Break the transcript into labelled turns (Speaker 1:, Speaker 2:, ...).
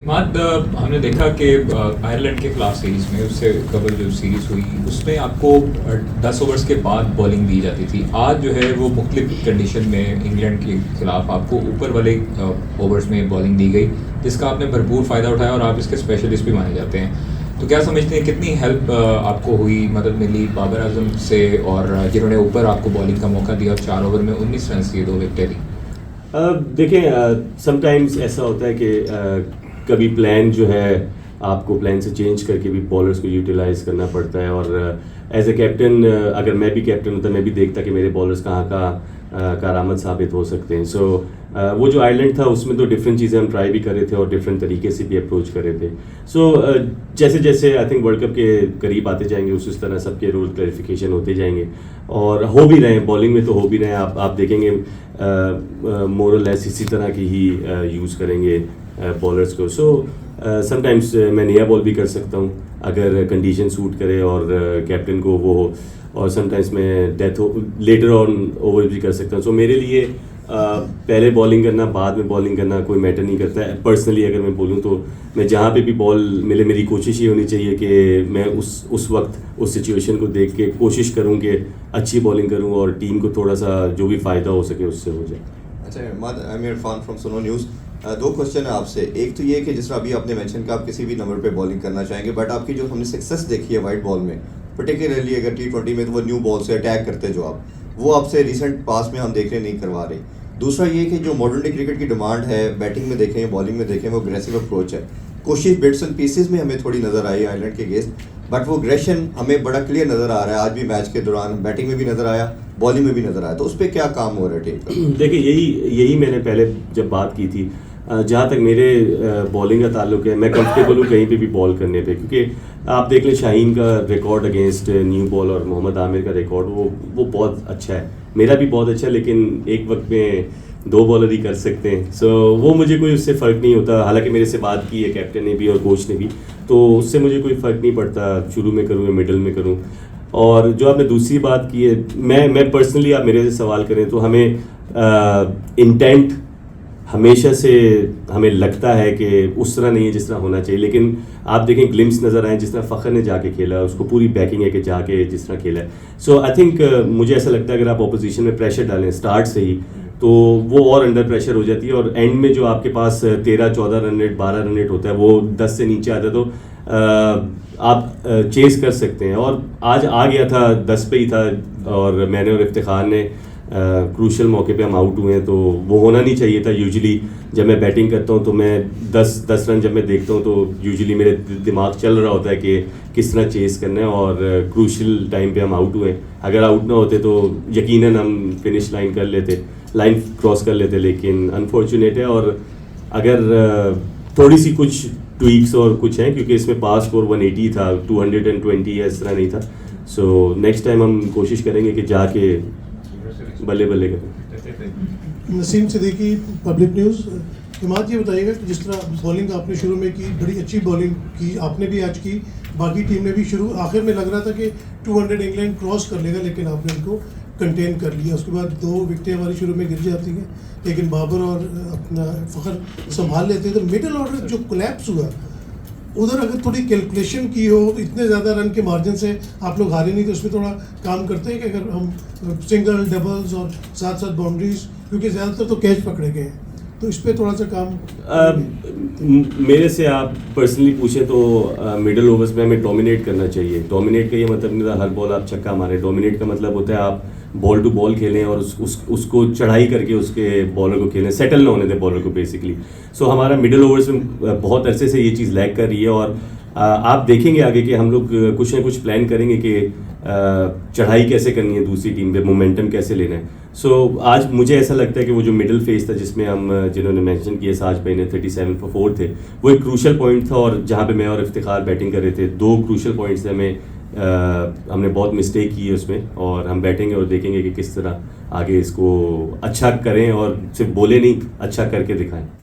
Speaker 1: बाद हमने देखा कि आयरलैंड के खिलाफ सीरीज़ में उससे कबल जो सीरीज़ हुई उसमें आपको 10 ओवर्स के बाद बॉलिंग दी जाती थी। आज जो है वो मुख्तलिफ कंडीशन में इंग्लैंड के खिलाफ आपको ऊपर वाले ओवर्स में बॉलिंग दी गई, जिसका आपने भरपूर फ़ायदा उठाया और आप इसके स्पेशलिस्ट भी माने जाते हैं। तो क्या समझते हैं कितनी हेल्प आपको हुई, मदद मिली बाबर आजम से, और जिन्होंने ऊपर आपको बॉलिंग का मौका दिया और 4 ओवर में 19 रन की 2 विकेटें ली?
Speaker 2: देखें, समटाइम्स ऐसा होता है कि कभी प्लान जो है आपको प्लान से चेंज करके भी बॉलर्स को यूटिलाइज करना पड़ता है। और एज ए कैप्टन, अगर मैं भी कैप्टन होता मैं भी देखता कि मेरे बॉलर्स कहाँ का कारआमद साबित हो सकते हैं। सो वो जो आयरलैंड था उसमें तो डिफरेंट चीज़ें हम ट्राई भी कर रहे थे और डिफरेंट तरीके से भी अप्रोच कर रहे थे। सो जैसे जैसे आई थिंक वर्ल्ड कप के करीब आते जाएंगे उस तरह सबके रूल क्लैरिफिकेशन होते जाएंगे और हो भी रहे हैं। बॉलिंग में तो हो भी रहे हैं, आप देखेंगे मोर और लेस इसी तरह की ही यूज़ करेंगे बॉलर्स को। सो समटाइम्स मैं नया बॉल भी कर सकता हूँ अगर कंडीशन सूट करे और कैप्टन को वो हो, और समटाइम्स मैं लेटर ऑन ओवर भी कर सकता हूँ। सो मेरे लिए पहले बॉलिंग करना बाद में बॉलिंग करना कोई मैटर नहीं करता है। पर्सनली अगर मैं बोलूँ तो मैं जहाँ पे भी बॉल मिले मेरी कोशिश ये होनी चाहिए कि मैं उस वक्त उस सिचुएशन को देख के कोशिश करूँ कि अच्छी बॉलिंग करूँ और टीम को थोड़ा सा जो भी फ़ायदा हो सके उससे हो जाए।
Speaker 3: अच्छा, आई एम इरफान फ्रॉम सुनो न्यूज़। 2 क्वेश्चन है आपसे। एक तो ये कि जिस तरह अभी आपने मेंशन किया आप किसी भी नंबर पे बॉलिंग करना चाहेंगे, बट आपकी जो हमने सक्सेस देखी है वाइट बॉल में, पर्टिकुलरली अगर T20 में, तो वो न्यू बॉल से अटैक करते जो आप, वो आपसे रिसेंट पास में हम देख रहे नहीं करवा रहे। दूसरा ये कि जो मॉडर्न डे क्रिकेट की डिमांड है, बैटिंग में देखें बॉलिंग में देखें, वो अग्रेसिव अप्रोच है। कोशिश बिट्स एंड पीसेस में हमें थोड़ी नज़र आई आयरलैंड के अगेंस्ट, बट वो अग्रेशन हमें बड़ा क्लियर नज़र आ रहा है। आज भी मैच के दौरान बैटिंग में भी नज़र आया, बॉलिंग में भी नज़र आया। तो उस पर क्या काम हो रहा है टीम का?
Speaker 2: देखिए, यही मैंने पहले जब बात की थी, जहाँ तक मेरे बॉलिंग का ताल्लुक है मैं कंफर्टेबल हूँ कहीं पे भी बॉल करने पे, क्योंकि आप देख लें शाहीन का रिकॉर्ड अगेंस्ट न्यू बॉल और मोहम्मद आमिर का रिकॉर्ड वो बहुत अच्छा है, मेरा भी बहुत अच्छा है, लेकिन एक वक्त में 2 बॉलर ही कर सकते हैं। सो वो मुझे कोई उससे फ़र्क नहीं होता। हालांकि मेरे से बात की है कैप्टन ने भी और कोच ने भी, तो उससे मुझे कोई फ़र्क नहीं पड़ता शुरू में करूँ या मिडल में करूँ। और जो आपने दूसरी बात की है, मैं पर्सनली आप मेरे से सवाल करें तो हमें इंटेंट हमेशा से हमें लगता है कि उस तरह नहीं है जिस तरह होना चाहिए, लेकिन आप देखें ग्लिम्स नज़र आए जिस तरह फ़खर ने जाके खेला, उसको पूरी बैकिंग है कि जाके जिस तरह खेला है। सो आई थिंक मुझे ऐसा लगता है अगर आप अपोजिशन में प्रेशर डालें स्टार्ट से ही तो वो और अंडर प्रेशर हो जाती है, और एंड में जो आपके पास 13-14 रन रेट 12 रन रेट होता है वो 10 से नीचे आता है तो आप चेस कर सकते हैं। और आज आ गया था 10 पे ही था और मैंने और इफ्तिखार ने क्रूशल मौके पे हम आउट हुए हैं, तो वो होना नहीं चाहिए था। यूजुअली जब मैं बैटिंग करता हूँ तो मैं 10 रन जब मैं देखता हूँ तो यूजुअली मेरे दिमाग चल रहा होता है कि किस तरह चेस करना है, और क्रूशल टाइम पे हम आउट हुए। अगर आउट ना होते तो यकीनन हम फिनिश लाइन क्रॉस कर लेते, लेकिन अनफॉर्चुनेट है। और अगर थोड़ी सी कुछ ट्वीक्स और कुछ हैं, क्योंकि इसमें पास स्कोर 180 था, 220 या इस तरह नहीं था। सो नेक्स्ट टाइम हम कोशिश करेंगे कि जाके बल्ले बल्ले करें।
Speaker 4: Naseem Siddiqui, public news. हिमाद, ये बताइएगा कि जिस तरह बॉलिंग आपने शुरू में की, बड़ी अच्छी बॉलिंग की आपने भी आज की, बाकी टीम ने भी शुरू आखिर में लग रहा था कि 200 इंग्लैंड क्रॉस कर लेगा, लेकिन आपने उनको कंटेन कर लिया। उसके बाद 2 विकेटें हमारी शुरू में गिर जाती हैं, लेकिन बाबर और अपना फ़खर संभाल लेते हैं। तो मिडल ऑर्डर जो कोलैप्स हुआ, उधर अगर थोड़ी कैलकुलेशन की हो, इतने ज़्यादा रन के मार्जिन से आप लोग हारे नहीं, तो उसमें थोड़ा काम करते हैं कि अगर हम सिंगल डबल्स और साथ साथ बाउंड्रीज, क्योंकि ज़्यादातर तो कैच पकड़े गए हैं, तो इस पर थोड़ा सा काम।
Speaker 2: मेरे से आप पर्सनली पूछें तो मिडल ओवर्स में हमें डोमिनेट करना चाहिए। डोमिनेट का ये मतलब नहीं था हर बॉल आप छक्का मारें। डोमिनेट का मतलब होता है आप बॉल टू बॉल खेलें और उसको चढ़ाई करके उसके बॉलर को खेलें, सेटल ना होने दें बॉलर को बेसिकली। सो हमारा मिडल ओवर्स में बहुत अरसे से ये चीज़ लैग कर रही है, और आप देखेंगे आगे कि हम लोग कुछ ना कुछ प्लान करेंगे कि चढ़ाई कैसे करनी है दूसरी टीम पे, मोमेंटम कैसे लेना है। सो आज मुझे ऐसा लगता है कि वो जो मिडिल फेज था जिसमें हम जिन्होंने मेंशन किया साज भाई ने 37 for 4 थे, वो एक क्रूशल पॉइंट था, और जहाँ पे मैं और इफ्तिखार बैटिंग कर रहे थे 2 क्रूशल पॉइंट्स थे। हमने बहुत मिस्टेक की है उसमें, और हम बैठेंगे और देखेंगे कि किस तरह आगे इसको अच्छा करें और सिर्फ बोले नहीं, अच्छा करके दिखाएं।